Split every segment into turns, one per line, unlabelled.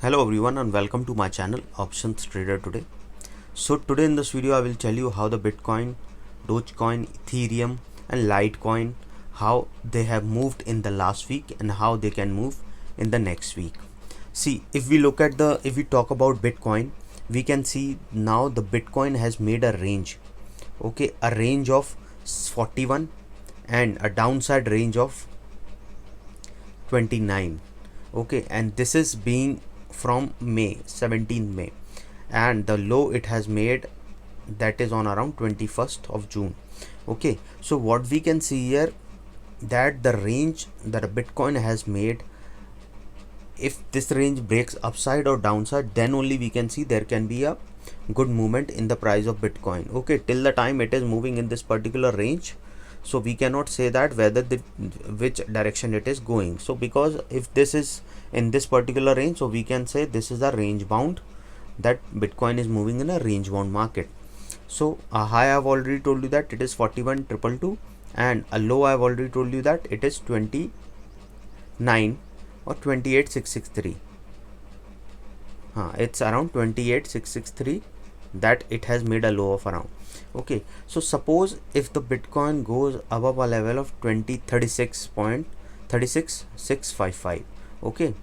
Hello everyone and welcome to my channel Options Trader Today. So today in this video I will tell you how the Bitcoin, Dogecoin, Ethereum and Litecoin, how they have moved in the last week and how they can move in the next week. See, if we talk about Bitcoin, we can see now the Bitcoin has made a range. Okay, a range of 41 and a downside range of 29. Okay, and this is being from May 17 May, and the low it has made, that is on around 21st of June. Okay, so what we can see here, that the range that a Bitcoin has made, if this range breaks upside or downside, then only we can see there can be a good movement in the price of Bitcoin. Okay, till the time it is moving in this particular range, so we cannot say that whether which direction it is going. So because if this is in this particular range, so we can say this is a range bound, that Bitcoin is moving in a range bound market. So a high I've already told you that it is 41,222, and a low I've already told you that it is 29 or 28,663. It's around 28,663 that it has made a low of around. Okay, so suppose if the Bitcoin goes above a level of 36655, okay,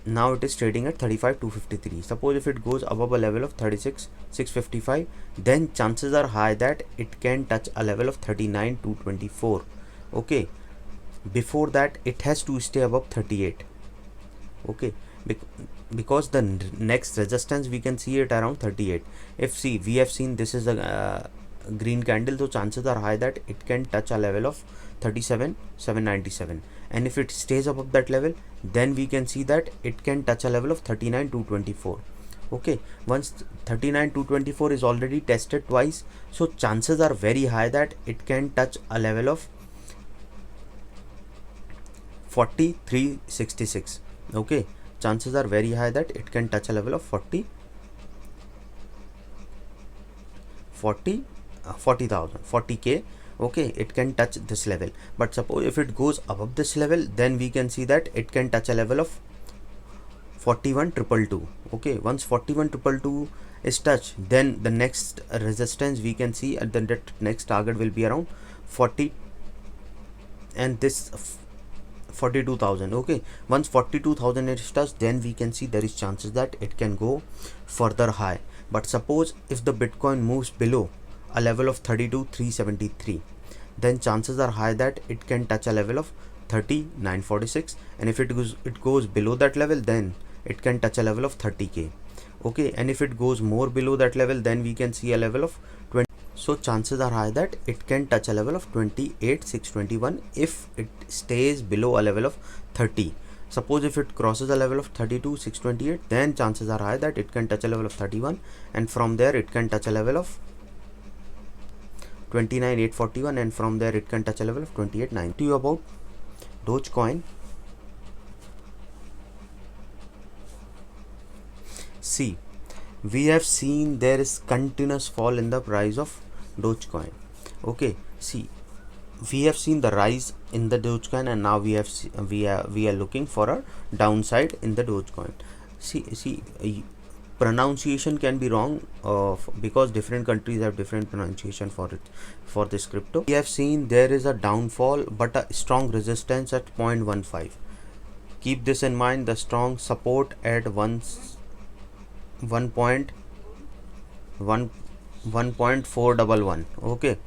now it is trading at 35,253. Suppose if it goes above a level of 36,655, then chances are high that it can touch a level of 39,224. okay, before that it has to stay above 38. okay, because the next resistance we can see it around 38. If we have seen this is a green candle, so chances are high that it can touch a level of 37,797, and if it stays above that level, then we can see that it can touch a level of 39,224. okay, once 39,224 is already tested twice, so chances are very high that it can touch a level of 43,366. okay, chances are very high that it can touch a level of 40,000 okay, it can touch this level. But suppose if it goes above this level, then we can see that it can touch a level of 41,222. okay, once 41,222 is touched, then the next resistance we can see at the next target will be around 40, and this 42,000. okay, once 42,000 is touched, then we can see there is chances that it can go further high. But suppose if the Bitcoin moves below a level of 32,373, then chances are high that it can touch a level of 39,46, and if it goes below that level, then it can touch a level of 30k. okay, and if it goes more below that level, then we can see a level of 20. So chances are high that it can touch a level of 28,621 if it stays below a level of 30. Suppose if it crosses a level of 32,628, then chances are high that it can touch a level of 31, and from there it can touch a level of 29,841, and from there it can touch a level of 28,900. To you about Dogecoin. See, we have seen there is continuous fall in the price of Dogecoin. okay, see, we have seen the rise in the Dogecoin, and now we are looking for a downside in the Dogecoin. See, pronunciation can be wrong because different countries have different pronunciation for this crypto. We have seen there is a downfall but a strong resistance at 0.15. keep this in mind, the strong support at 1.411. okay,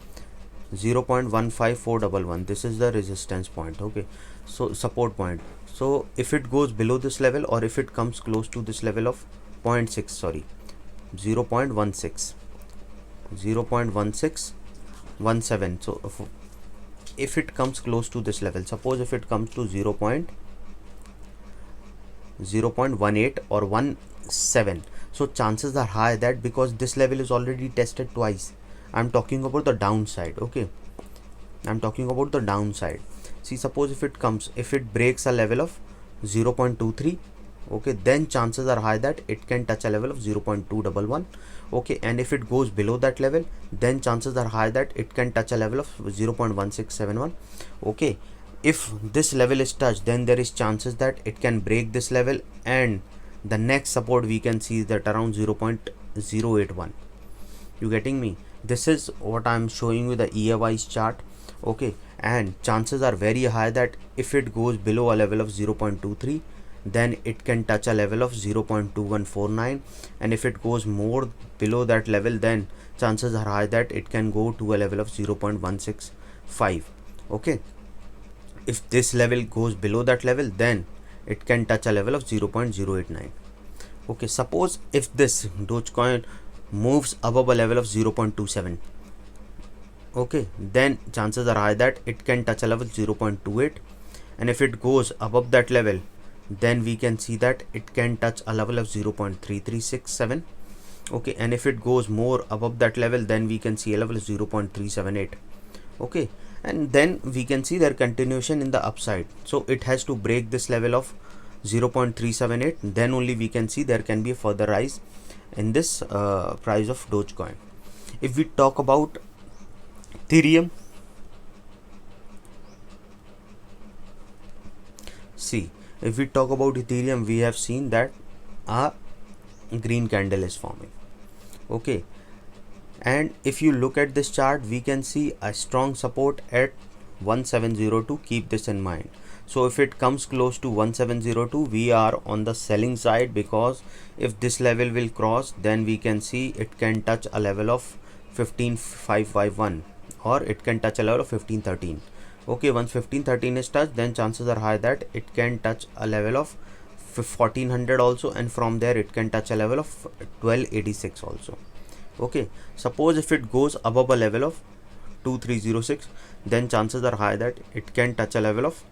0.15411, this is the resistance point. okay, so support point. So if it goes below this level, or if it comes close to this level of 0.1617, so if it comes close to this level, suppose if it comes to 0.18 or 17, so chances are high that, because this level is already tested twice, I'm talking about the downside. okay, I'm talking about the downside. See, suppose if it breaks a level of 0.23, okay, then chances are high that it can touch a level of 0.211. okay, and if it goes below that level, then chances are high that it can touch a level of 0.1671. okay, if this level is touched, then there is chances that it can break this level, and the next support we can see that around 0.081. You getting me? This is what I'm showing you, the year wise chart. Okay, and chances are very high that if it goes below a level of 0.23, then it can touch a level of 0.2149, and if it goes more below that level, then chances are high that it can go to a level of 0.165. okay, if this level goes below that level, then it can touch a level of 0.089. okay, suppose if this Dogecoin moves above a level of 0.27, okay, then chances are high that it can touch a level 0.28, and if it goes above that level, then we can see that it can touch a level of 0.3367. okay, and if it goes more above that level, then we can see a level of 0.378. okay, and then we can see their continuation in the upside. So it has to break this level of 0.378, then only we can see there can be a further rise in this price of Dogecoin. If we talk about Ethereum, see, if we talk about Ethereum, we have seen that a green candle is forming. okay, and if you look at this chart, we can see a strong support at 1702. Keep this in mind. So if it comes close to 1702, we are on the selling side, because if this level will cross, then we can see it can touch a level of 15551, or it can touch a level of 1513. okay, once 1513 is touched, then chances are high that it can touch a level of 1400 also, and from there it can touch a level of 1286 also. okay, suppose if it goes above a level of 2306, then chances are high that it can touch a level of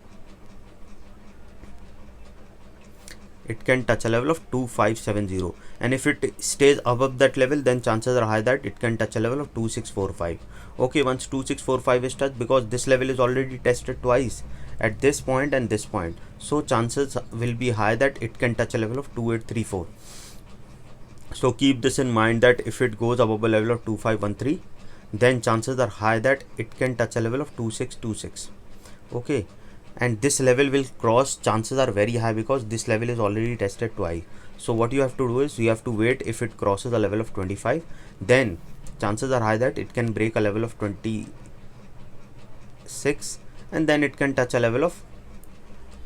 2570, and if it stays above that level, then chances are high that it can touch a level of 2645. okay, once 2645 is touched, because this level is already tested twice at this point and this point, so chances will be high that it can touch a level of 2834. so keep this in mind, that if it goes above a level of 2513, then chances are high that it can touch a level of 2626. okay, and this level will cross, chances are very high, because this level is already tested twice. So what you have to do is, you have to wait. If it crosses a level of 25, then chances are high that it can break a level of 26, and then it can touch a level of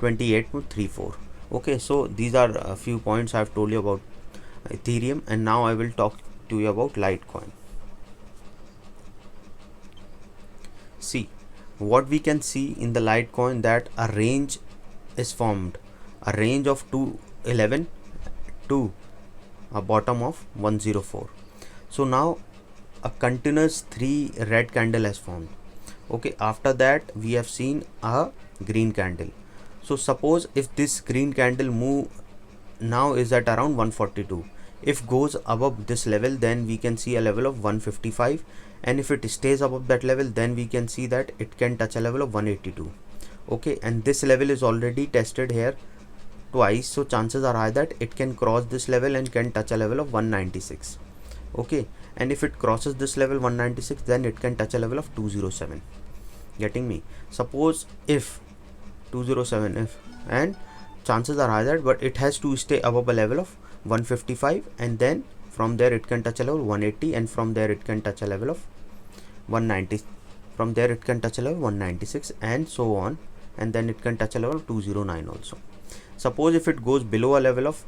28.34. okay, so these are a few points I have told you about Ethereum, and now I will talk to you about Litecoin. See, what we can see in the Litecoin, that a range is formed, a range of 211 to a bottom of 104. so now a continuous 3 red candle has formed. okay, after that we have seen a green candle. so suppose if this green candle move now is at around 142, if goes above this level, then we can see a level of 155, and if it stays above that level, then we can see that it can touch a level of 182. okay, and this level is already tested here twice, so chances are high that it can cross this level and can touch a level of 196. okay, and if it crosses this level 196, then it can touch a level of 207. getting me? Suppose if 207, if, and chances are high that, but it has to stay above a level of 155, and then from there it can touch a level 180, and from there it can touch a level of 190, from there it can touch a level 196, and so on, and then it can touch a level of 209 also. Suppose if it goes below a level of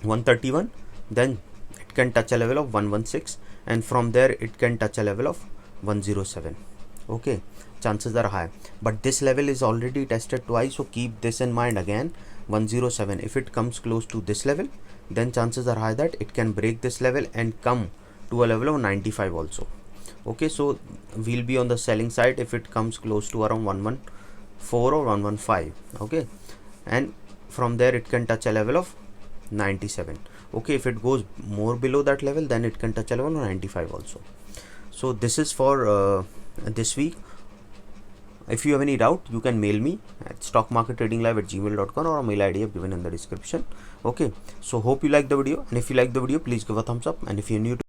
131, then it can touch a level of 116, and from there it can touch a level of 107. okay, chances are high, but this level is already tested twice, so keep this in mind again. 107, if it comes close to this level, then chances are high that it can break this level and come to a level of 95 also. okay, so we'll be on the selling side if it comes close to around 114 or 115. okay, and from there it can touch a level of 97. okay, if it goes more below that level, then it can touch a level of 95 also. so this is for this week. If you have any doubt, you can mail me at stockmarkettradinglive@gmail.com, or a mail ID I've given in the description. okay, so hope you like the video, and if you like the video, please give a thumbs up, and if you're new to